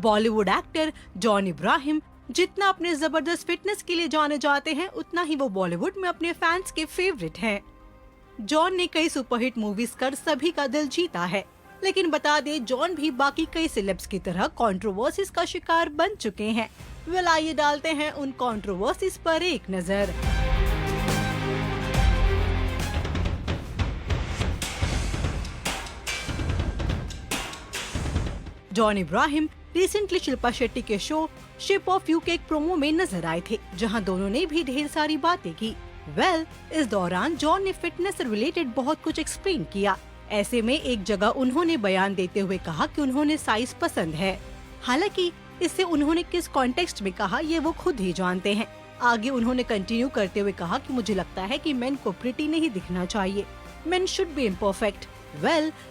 Bollywood actor John Ibrahim जितना अपने जबरदस्त फिटनेस के लिए जाने जाते हैं, उतना ही वो बॉलीवुड में अपने फैंस के फेवरेट हैं। जॉन ने कई सुपरहिट मूवीज कर सभी का दिल जीता है, लेकिन बता दे जॉन भी बाकी कई सेलेब्स की तरह कंट्रोवर्सीज का शिकार बन चुके हैं। आइए डालते हैं उन कंट्रोवर्सीज पर एक नजर। जॉन इब्राहिम रिसेंटली शिल्पा शेट्टी के शो शेप ऑफ यू के एक प्रोमो में नजर आए थे, जहां दोनों ने भी ढेर सारी बातें की। इस दौरान जॉन ने फिटनेस से रिलेटेड बहुत कुछ एक्सप्लेन किया। ऐसे में एक जगह उन्होंने बयान देते हुए कहा कि उन्होंने साइज पसंद है। हालांकि इससे उन्होंने किस कॉन्टेक्स्ट में कहा ये वो खुद ही जानते हैं। आगे उन्होंने कंटिन्यू करते हुए कहा कि मुझे लगता है कि मेन को प्रिटी नहीं दिखना चाहिए, main should be imperfect.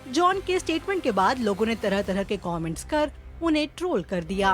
John के स्टेटमेंट के बाद लोगों ने तरह तरह के कमेंट्स कर उन्हें ट्रोल कर दिया।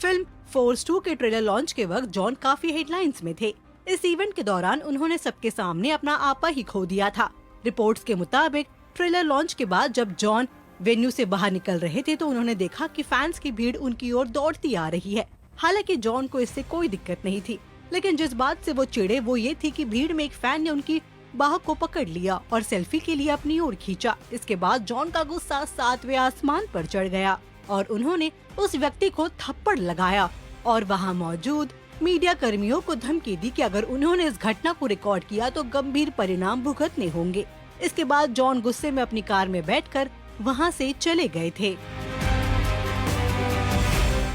फिल्म फोर्स 2 के ट्रेलर लॉन्च के वक्त जॉन काफी हेडलाइंस में थे। इस इवेंट के दौरान उन्होंने सबके सामने अपना आपा ही खो दिया था। रिपोर्ट्स के मुताबिक ट्रेलर लॉन्च के बाद जब जॉन वेन्यू से बाहर निकल रहे थे तो उन्होंने देखा कि फैंस की भीड़ उनकी ओर दौड़ती आ रही है। हालांकि जॉन को इससे कोई दिक्कत नहीं थी, लेकिन जिस बात से वो चिढ़े वो ये थी कि भीड़ में एक फैन ने उनकी बाह को पकड़ लिया और सेल्फी के लिए अपनी ओर खींचा। इसके बाद जॉन का गुस्सा 7वें आसमान पर चढ़ गया और उन्होंने उस व्यक्ति को थप्पड़ लगाया और वहां मौजूद मीडिया कर्मियों को धमकी दी कि अगर उन्होंने इस घटना को रिकॉर्ड किया तो गंभीर परिणाम भुगतने होंगे। इसके बाद जॉन गुस्से में अपनी कार में बैठकर वहां से चले गए थे।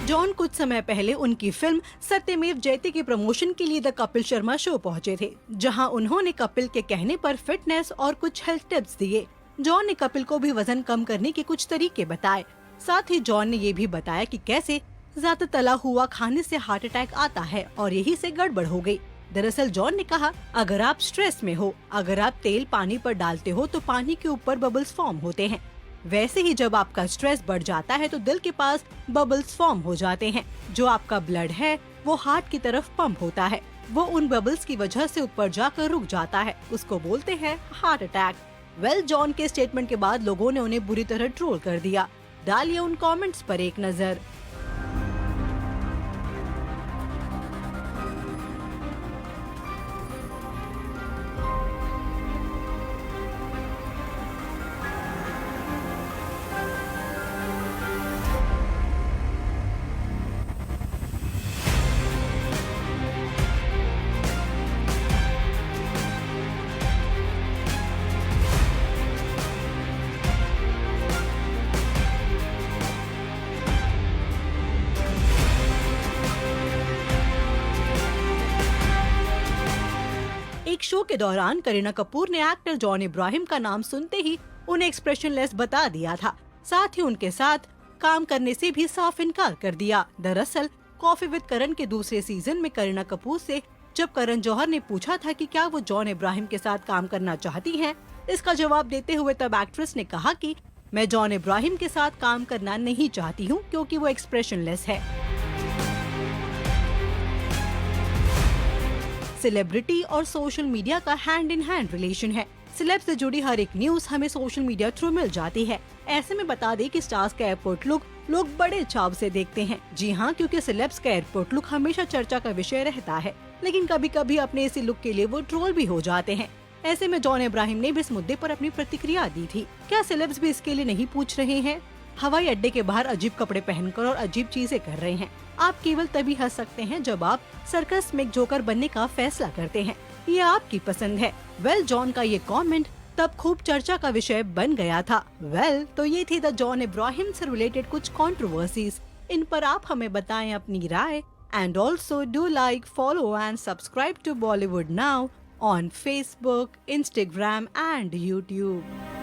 जॉन कुछ समय पहले उनकी फिल्म सत्यमेव जयते के प्रमोशन के लिए द कपिल शर्मा शो पहुंचे थे, जहां उन्होंने कपिल के कहने पर फिटनेस और कुछ हेल्थ टिप्स दिए। जॉन ने कपिल को भी वजन कम करने के कुछ तरीके बताए। साथ ही जॉन ने ये भी बताया कि कैसे ज्यादा तला हुआ खाने से हार्ट अटैक आता है और यही से गड़बड़ हो गई। दरअसल जॉन ने कहा, अगर आप स्ट्रेस में हो, अगर आप तेल पानी पर डालते हो तो पानी के ऊपर बबल्स फॉर्म होते हैं। वैसे ही जब आपका स्ट्रेस बढ़ जाता है तो दिल के पास बबल्स फॉर्म हो जाते हैं। जो आपका ब्लड है वो हार्ट की तरफ पंप होता है, वो उन बबल्स की वजह से ऊपर जाकर रुक जाता है, उसको बोलते हैं हार्ट अटैक। जॉन के स्टेटमेंट के बाद लोगों ने उन्हें बुरी तरह ट्रोल कर दिया। डालिए उन कमेंट्स पर एक नजर। एक शो के दौरान करीना कपूर ने एक्टर जॉन इब्राहिम का नाम सुनते ही उन्हें एक्सप्रेशनलेस बता दिया था। साथ ही उनके साथ काम करने से भी साफ इनकार कर दिया। दरअसल कॉफी विद करण के दूसरे सीजन में करीना कपूर से जब करण जौहर ने पूछा था कि क्या वो जॉन इब्राहिम के साथ काम करना चाहती हैं, इसका जवाब देते हुए तब एक्ट्रेस ने कहा कि मैं जॉन इब्राहिम के साथ काम करना नहीं चाहती हूँ क्योंकि वो एक्सप्रेशनलेस है। सेलिब्रिटी और सोशल मीडिया का हैंड इन हैंड रिलेशन है। सेलेब से जुड़ी हर एक न्यूज हमें सोशल मीडिया थ्रू मिल जाती है। ऐसे में बता दें कि स्टार्स का एयरपोर्ट लुक लोग बड़े चाव से देखते हैं। जी हाँ, क्योंकि सेलेब्स का एयरपोर्ट लुक हमेशा चर्चा का विषय रहता है, लेकिन कभी कभी अपने इसी लुक के लिए वो ट्रोल भी हो जाते हैं। ऐसे में जॉन इब्राहिम ने भी इस मुद्दे पर अपनी प्रतिक्रिया दी थी। क्या सेलेब्स भी इसके लिए नहीं पूछ रहे हैं? हवाई अड्डे के बाहर अजीब कपड़े पहनकर और अजीब चीजें कर रहे हैं। आप केवल तभी हंस सकते हैं जब आप सर्कस में जोकर बनने का फैसला करते हैं। ये आपकी पसंद है। जॉन का ये कमेंट तब खूब चर्चा का विषय बन गया था। तो ये थी द जॉन इब्राहिम से रिलेटेड कुछ कंट्रोवर्सीज। इन पर आप हमें बताएं अपनी राय। And also do like, follow and subscribe to Bollywood now on Facebook, Instagram and YouTube.